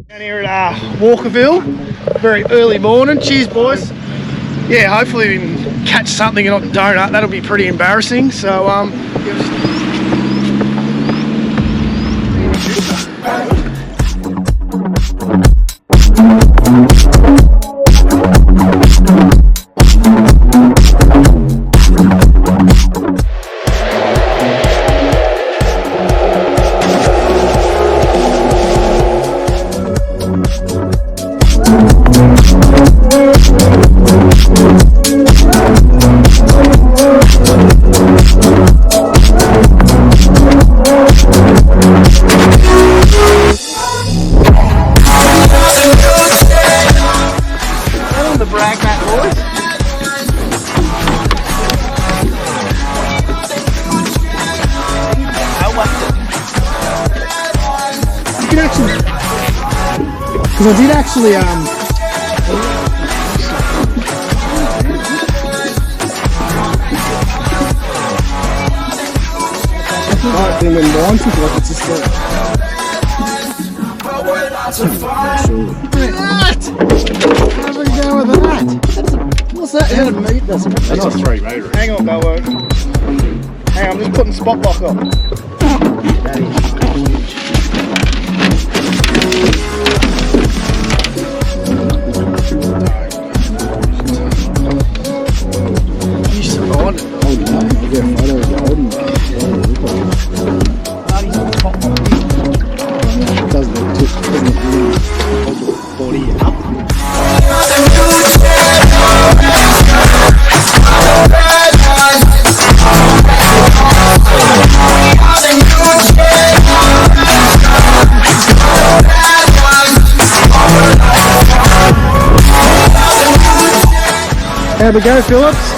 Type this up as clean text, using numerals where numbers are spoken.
Down here at Walkerville, very early morning. Cheers, boys. Yeah, hopefully we can catch something and not donut. That'll be pretty embarrassing. So because I did actually I've been in line for like it's just like what? How do we go with that? What's that? How to meet this? That's a 3 metre. Hang on, Bello. Hang on, I'm just putting spot lock on. That is huge. There we go, Phillips.